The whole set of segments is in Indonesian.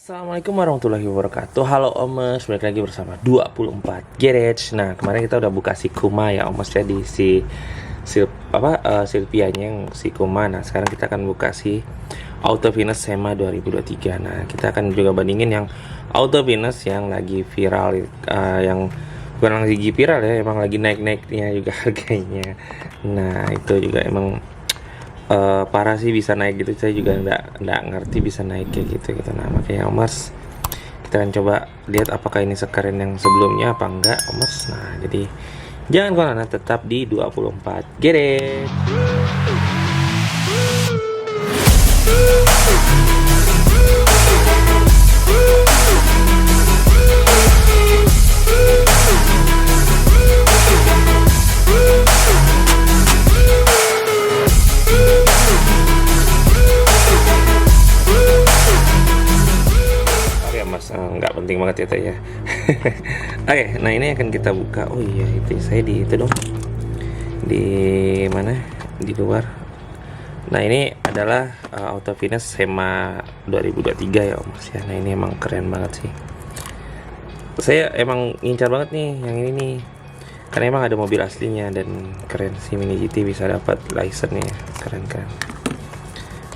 Assalamualaikum warahmatullahi wabarakatuh. Halo Omes, balik lagi bersama 24 Garage. Nah, kemarin kita udah buka si Kuma ya Omes, jadi Silvianya yang si Kuma. Nah, sekarang kita akan buka si Auto Venus Sema 2023. Nah, kita akan juga bandingin yang Auto Venus yang lagi viral, yang bukan lagi viral ya, emang lagi naik-naiknya juga harganya. Nah, itu juga emang parah sih bisa naik gitu. Saya juga nggak ngerti bisa naik kayak gitu. Nah, makanya Omers, kita akan coba lihat apakah ini sekeren yang sebelumnya apa enggak Omers. Nah, jadi jangan kemana-mana, tetap di 24 Gere. Nggak penting banget ya teh ya. Oke, nah ini akan kita buka. Oh iya, itu saya di itu dong, di mana, di luar. Nah, ini adalah Auto Venus Sema 2023 ya Om Mas ya. Nah, ini emang keren banget sih, saya emang ngincar banget nih yang ini nih, karena emang ada mobil aslinya dan keren sih. Mini GT bisa dapat license-nya, keren.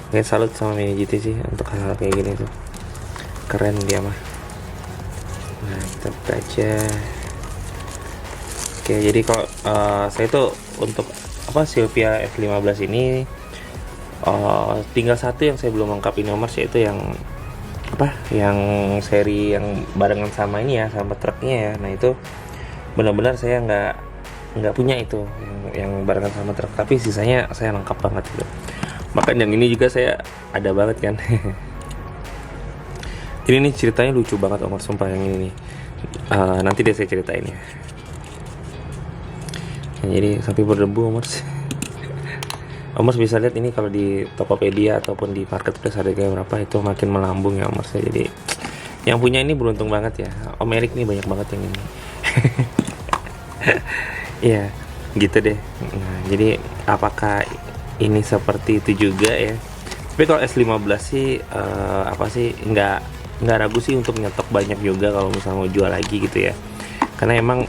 Oke, salut sama Mini GT sih untuk hal-hal kayak gini tuh, keren dia mah. Nah, kita buka aja. Oke, jadi kalau saya tuh untuk Silvia F15 ini tinggal satu yang saya belum lengkap ini Omers, yaitu yang yang seri yang barengan sama ini ya, sama truknya ya. Nah, itu benar-benar saya nggak punya itu yang barengan sama truk, tapi sisanya saya lengkap banget gitu. Bahkan yang ini juga saya ada banget kan. Ini nih ceritanya lucu banget Omar, sumpah yang ini nih. Nanti deh saya ceritain ya. Jadi sapi berdebu Omar. Omar bisa lihat ini kalau di Tokopedia ataupun di marketplace harganya berapa, itu makin melambung ya Omar. Jadi yang punya ini beruntung banget ya. Om Erik nih banyak banget yang ini. Iya, gitu deh. Nah, jadi apakah ini seperti itu juga ya? Tapi kalau S15 sih nggak ragu sih untuk nyetok banyak juga kalau misalnya mau jual lagi gitu ya, karena emang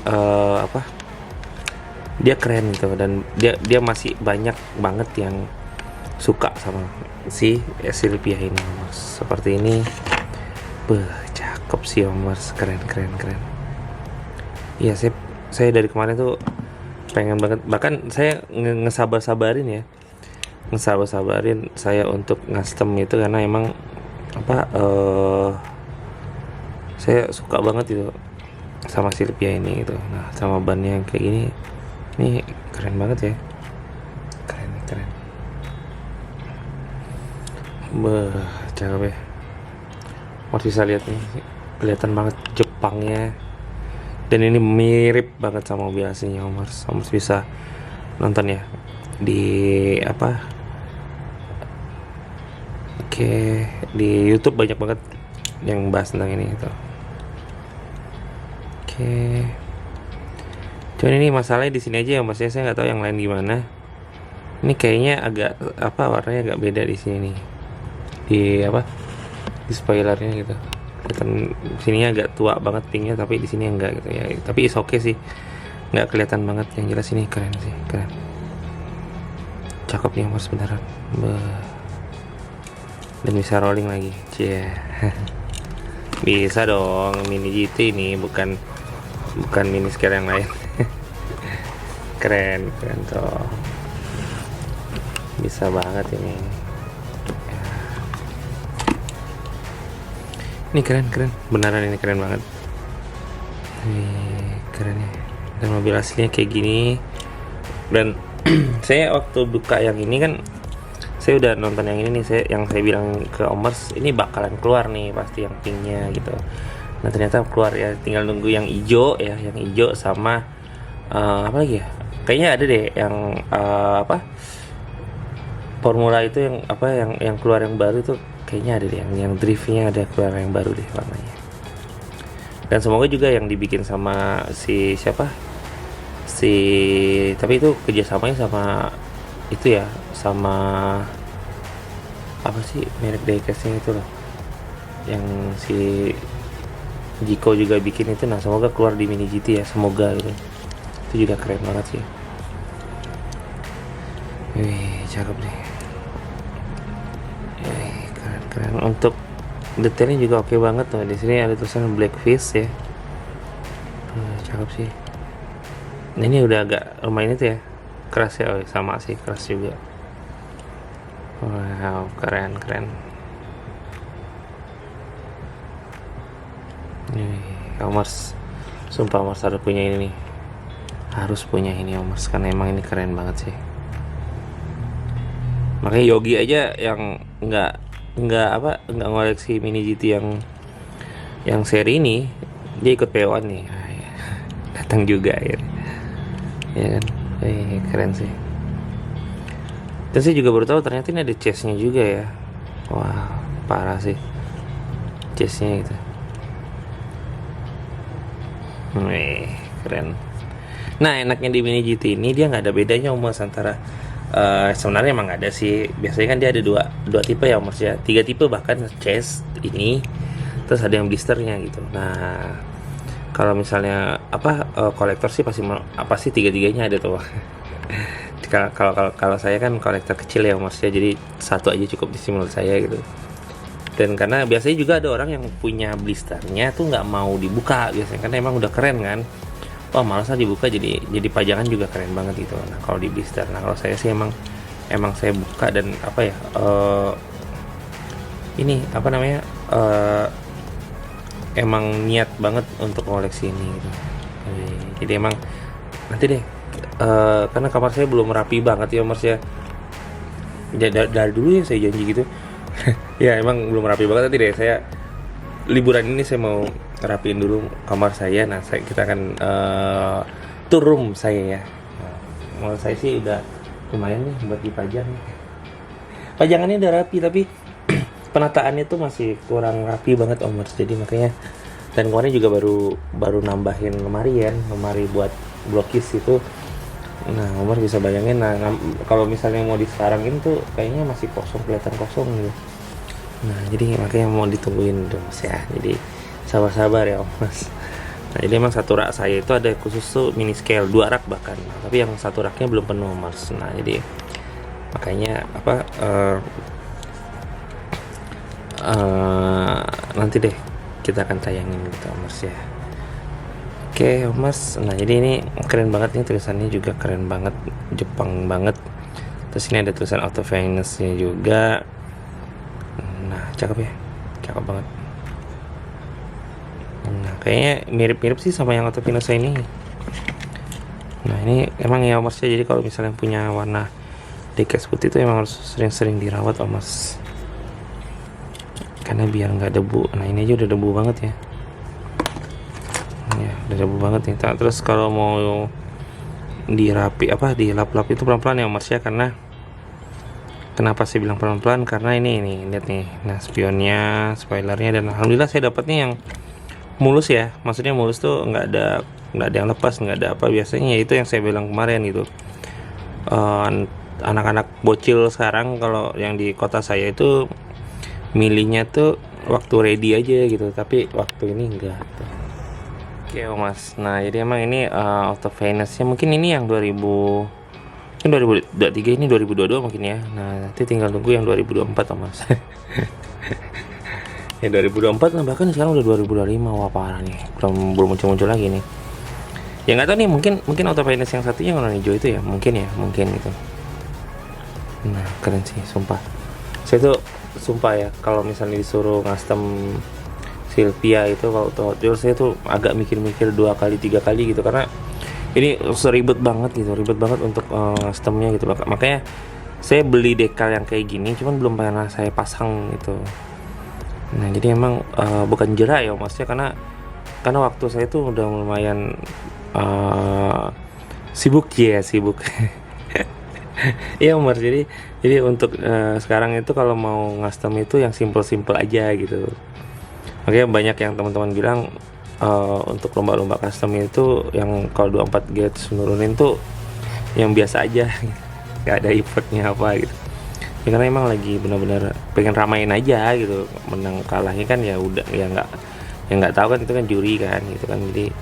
dia keren gitu, dan dia masih banyak banget yang suka sama si Silvia ini Mas. Seperti ini, cakep sih Mas, keren. Iya, saya dari kemarin tuh pengen banget, bahkan saya ngesabarin saya untuk custom itu, karena emang saya suka banget itu sama Silvia ini gitu. Nah, sama bannya yang kayak gini, ini keren banget ya, keren. Cakep ya. Masih bisa lihat nih, kelihatan banget Jepangnya, dan ini mirip banget sama mobil aslinya Omers bisa nonton ya di di YouTube, banyak banget yang bahas tentang ini gitu. Cuman ini masalahnya di sini aja ya Mas ya, saya nggak tahu yang lain gimana. Ini kayaknya agak warnanya agak beda di sini nih, di spoilernya gitu. Kelihatan sininya agak tua banget pinknya, tapi di sini enggak gitu ya. Tapi is okay sih, nggak kelihatan banget. Yang jelas ini keren sih, cakep nih Mas beneran. Dan bisa rolling lagi, bisa dong. Mini GT ini bukan mini scale yang lain. keren tuh, bisa banget ini. Ini keren beneran, ini keren banget. Ini keren ya, dan mobil aslinya kayak gini. Dan saya waktu buka yang ini kan, saya udah nonton yang ini nih, yang saya bilang ke Omers, ini bakalan keluar nih pasti yang pinknya gitu. Nah, ternyata keluar ya, tinggal nunggu yang hijau ya, yang hijau sama apa lagi ya, kayaknya ada deh yang formula itu yang keluar yang baru tuh, kayaknya ada deh yang driftnya ada keluar yang baru deh warnanya. Dan semoga juga yang dibikin sama tapi itu kerjasamanya sama itu ya, sama merek diecastnya itu loh. yang si Jiko juga bikin itu. Nah semoga keluar di mini GT ya, semoga gitu. Itu juga keren banget sih. Wih, cakep nih. Wih, keren. Untuk detailnya juga oke banget tuh. Di sini ada tulisan Blackfish ya. Cakep sih. Nah ini udah agak lumayan itu ya, keras ya. Oh, sama sih, keras juga. Wow, keren. Nih, Omers, sumpah Omers harus punya ini nih. Harus punya ini Omers, karena emang ini keren banget sih. Makanya Yogi aja yang nggak ngoleksi mini GT yang seri ini, dia ikut PO-an nih. Datang juga akhirnya. Ya kan? Keren sih. Dan saya juga baru tahu ternyata ini ada chestnya juga ya. Wah, parah sih chestnya gitu. Keren. Nah enaknya di mini GT ini dia nggak ada bedanya Mas antara sebenarnya emang ada sih. Biasanya kan dia ada dua tipe ya Mas ya, 3 tipe bahkan chest ini, terus ada yang blisternya gitu. Nah kalau misalnya kolektor sih pasti tiga-tiganya ada tuh. Kalau saya kan kolektor kecil ya Mas ya, jadi satu aja cukup di menurut saya gitu. Dan karena biasanya juga ada orang yang punya blisternya tuh nggak mau dibuka biasanya, karena emang udah keren kan. Wah malasnya dibuka, jadi pajangan juga keren banget gitu. Nah kalau di blister, nah kalau saya sih emang saya buka dan ini emang niat banget untuk koleksi ini gitu. Jadi emang nanti deh, karena kamar saya belum rapi banget ya Mas ya. Dari dulu ya saya janji gitu. Ya emang belum rapi banget, nanti deh saya liburan ini saya mau rapiin dulu kamar saya. Nah kita akan tour room saya ya. Nah, menurut saya sih udah lumayan nih buat dipajang. Pajangannya udah rapi tapi penataannya tuh masih kurang rapi banget Omers. Jadi makanya, dan kemarin juga baru nambahin lemari buat blokis itu. Nah Omers bisa bayangin, nah kalau misalnya mau disekarangin tuh kayaknya masih kelihatan kosong gitu. Nah jadi makanya mau ditungguin dong Mas ya, jadi sabar ya Mas. Nah jadi emang satu rak saya itu ada khusus tuh mini scale 2 rak bahkan, tapi yang satu raknya belum penuh Mas. Nah jadi makanya nanti deh kita akan tayangin gitu Mas ya. Oke Mas, nah jadi ini keren banget nih, tulisannya juga keren banget, Jepang banget. Terus ini ada tulisan auto finish-nya juga. Nah cakep ya, cakep banget. Nah kayaknya mirip-mirip sih sama yang auto finish ini. Nah ini emang ya Mas ya, jadi kalau misalnya punya warna diecast putih itu emang harus sering-sering dirawat Mas, karena biar nggak debu. Nah ini aja udah debu banget ya. Ya udah debu banget nih. Terus kalau mau dilap-lap itu pelan-pelan ya Mas ya, karena kenapa saya bilang pelan-pelan, karena ini lihat nih. Nah spionnya, spoilernya, dan alhamdulillah saya dapatnya yang mulus ya. Maksudnya mulus tuh nggak ada yang lepas, nggak ada apa. Biasanya itu yang saya bilang kemarin gitu, anak-anak bocil sekarang kalau yang di kota saya itu milihnya tuh waktu ready aja gitu, tapi waktu ini enggak tuh. Oke Mas, nah jadi emang ini auto finish-nya mungkin ini yang 2023, ini 2022 mungkin ya. Nah nanti tinggal tunggu yang 2024 Mas. Ya 2024, nah bahkan sekarang udah 2025. Wah parah nih, belum muncul lagi nih. Ya nggak tahu nih, mungkin auto finish yang satunya warna hijau itu ya, mungkin gitu. Nah keren sih sumpah. Saya tuh sumpah ya, kalau misalnya disuruh custom Sylvia itu kalau Hot Wheels, saya tuh agak mikir-mikir 2 kali 3 kali gitu, karena ini ribet banget untuk customnya gitu. Makanya saya beli dekal yang kayak gini, cuman belum pernah saya pasang gitu. Nah jadi emang bukan jerak ya Mas ya, karena waktu saya tuh udah lumayan sibuk. Iya Mas, jadi untuk sekarang itu kalau mau custom itu yang simple aja gitu. Makanya banyak yang teman-teman bilang untuk lomba-lomba custom itu yang kalau 24 gauge nurunin tuh yang biasa aja, nggak ada effortnya apa gitu. ya karena emang lagi benar-benar pengen ramain aja gitu. Menang kalahnya kan ya udah, ya nggak tahu kan, itu kan juri kan gitu kan, jadi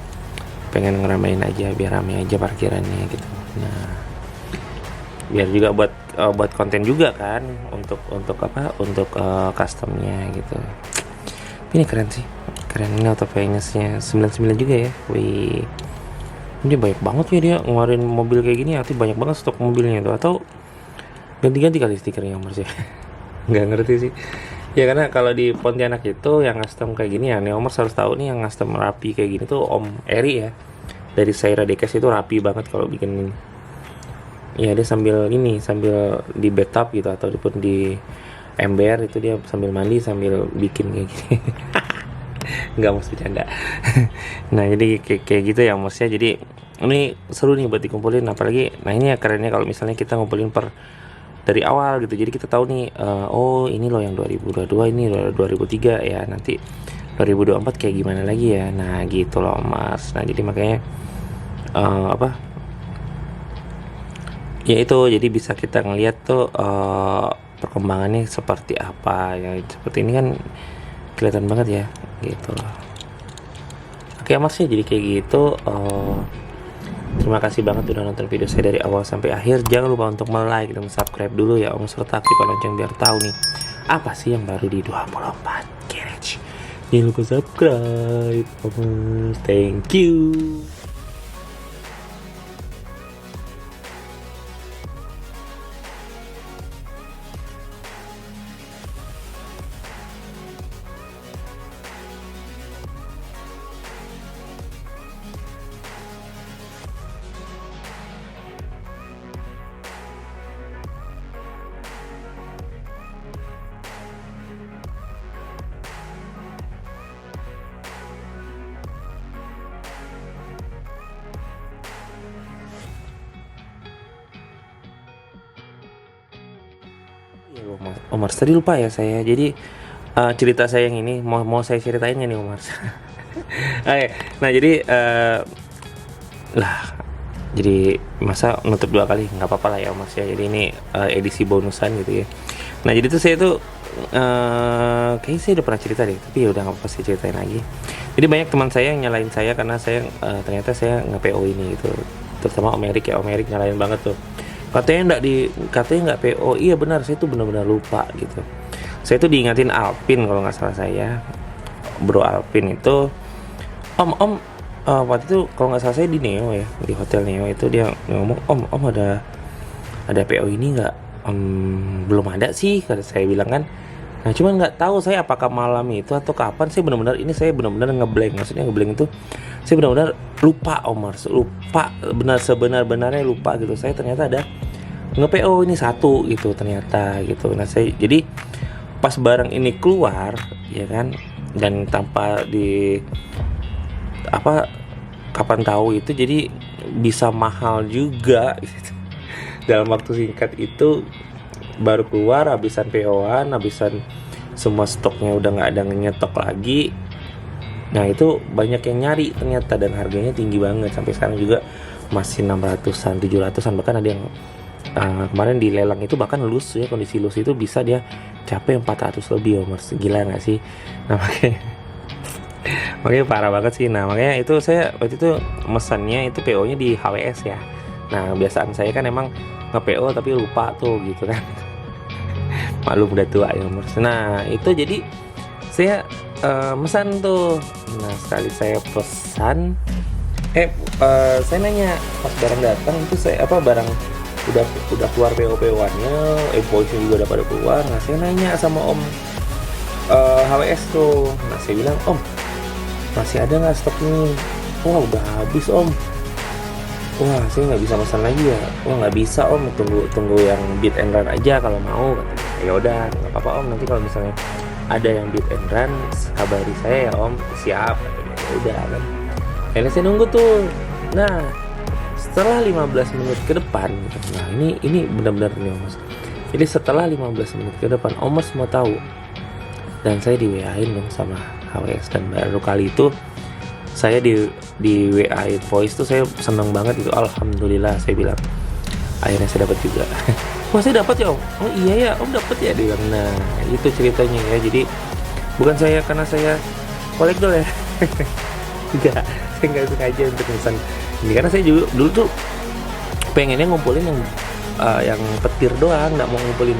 pengen ngeramain aja biar rame aja parkirannya gitu. Nah, biar juga buat konten juga kan, untuk apa, untuk customnya gitu. Ini keren sih, keren. Ini auto finance-nya 99 juga ya. Wih, ini banyak banget ya dia ngeluarin mobil kayak gini, arti banyak banget stok mobilnya tuh. Atau ganti-ganti kali stikernya Mas ya. Nggak ngerti sih ya, karena kalau di Pontianak itu yang custom kayak gini ya, Neomers harus tahu nih, yang custom rapi kayak gini tuh Om Eri ya, dari Saira Dekes. Itu rapi banget kalau bikin ini ya. Dia sambil di bathtub gitu, ataupun di ember itu dia sambil mandi sambil bikin kayak gini. Nggak, mau bercanda. Nah jadi kayak gitu ya Mas ya. Jadi ini seru nih buat dikumpulin, apalagi nah ini ya kerennya kalau misalnya kita ngumpulin dari awal gitu. Jadi kita tahu nih, oh ini loh yang 2022, ini loh 2003 ya, nanti 2024 kayak gimana lagi ya. Nah gitu loh Mas. Nah jadi makanya apa ya, itu jadi bisa kita ngeliat tuh perkembangannya seperti apa ya. Seperti ini kan kelihatan banget ya gitu loh. Oke Mas ya, jadi kayak gitu. Terima kasih banget udah nonton video saya dari awal sampai akhir. Jangan lupa untuk like dan subscribe dulu ya Om, serta aktifkan lonceng biar tahu nih apa sih yang baru di 24 Garage. Jangan lupa subscribe Om. Thank you. Ya, Omar, tadi lupa ya saya. Jadi cerita saya yang ini mau saya ceritain ya nih Omar. Oke, nah jadi lah, jadi masa nutup 2 kali, nggak apa-apa lah ya Omar ya. Jadi ini edisi bonusan gitu ya. Nah jadi tuh saya tuh kayaknya saya udah pernah cerita deh, tapi ya udah nggak apa-apa, saya ceritain lagi. Jadi banyak teman saya yang nyalain saya karena saya ternyata saya nge-PO ini gitu. Terutama Om Erik ya, Om Erik nyalain banget tuh. Katanya nggak PO. Iya benar, saya tuh benar-benar lupa gitu. Saya tuh diingatin Alpin kalau nggak salah saya, Bro Alpin itu, Om waktu itu kalau nggak salah saya di Neo ya, di hotel Neo itu dia ngomong, Om ada PO ini nggak? Belum ada sih, kata saya bilang kan. Nah cuman nggak tahu saya apakah malam itu atau kapan, saya benar-benar ngeblank. Maksudnya ngeblank itu saya benar-benar lupa Omar, lupa, sebenar-benarnya lupa gitu. Saya ternyata ada nge-PO ini satu gitu ternyata gitu. Nah saya jadi pas barang ini keluar ya kan, dan tanpa di apa kapan tahu itu, jadi bisa mahal juga gitu. Dalam waktu singkat itu baru keluar, habisan PO-an, habisan semua stoknya udah nggak ada nyetok lagi. Nah itu banyak yang nyari ternyata, dan harganya tinggi banget. Sampai sekarang juga masih 600-an, 700-an, bahkan ada yang kemarin di lelang itu bahkan loose ya, kondisi loose itu bisa dia capek 400 lebih Omar. Gila nggak sih? Nah makanya parah banget sih. Nah makanya itu saya waktu itu mesennya itu PO-nya di HWS ya. Nah kebiasaan saya kan emang nge-PO tapi lupa tuh gitu kan. Maklum udah tua ya Omar. Nah itu jadi saya mesan tuh. Nah sekali saya pesan, saya nanya pas barang datang itu, saya barang udah keluar PO-PO-annya, invoice juga udah pada keluar. Nah saya nanya sama Om HWS tuh. Nah saya bilang, Om masih ada nggak stok nih? Wah udah habis Om. Wah saya nggak bisa pesan lagi ya. Wah nggak bisa Om, tunggu yang beat and run aja kalau mau. Ya udah nggak apa-apa Om, nanti kalau misalnya ada yang beat and run kabari saya ya Om. Siap. Ya udah kan. Akhirnya saya nunggu tuh. Nah setelah 15 menit ke depan, nah ini benar-benar nih Om. Jadi setelah 15 menit ke depan, Om Mas mau tahu, dan saya di WA-in dong sama HWS. Dan baru kali itu saya di WA voice tuh saya seneng banget gitu. Alhamdulillah saya bilang, akhirnya saya dapat juga. wah saya dapat ya om, oh iya ya om dapat ya, dia bilang. Nah itu ceritanya ya, jadi bukan saya karena saya kolektor ya. Enggak, saya nggak sengaja untuk pesan ini, karena saya juga dulu tuh pengennya ngumpulin yang petir doang, nggak mau ngumpulin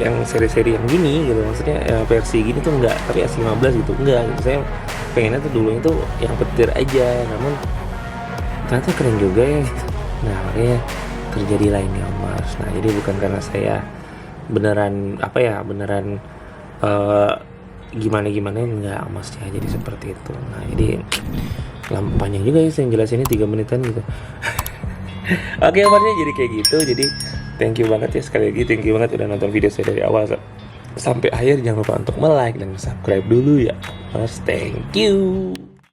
yang seri-seri yang gini gitu, maksudnya versi gini tuh enggak, tapi S15 gitu enggak gitu. Saya pengennya tuh dulu itu yang petir aja, namun ternyata keren juga ya gitu. Nah makanya terjadi lainnya Mas. Nah jadi bukan karena saya beneran apa ya, beneran gimana enggak Mas ya, jadi seperti itu. Nah jadi panjang juga ya saya jelasinnya 3 menitan gitu. Oke Masnya, jadi kayak gitu. Jadi thank you banget ya, sekali lagi thank you banget udah nonton video saya dari awal sampai akhir. Jangan lupa untuk like dan subscribe dulu ya Mas, thank you.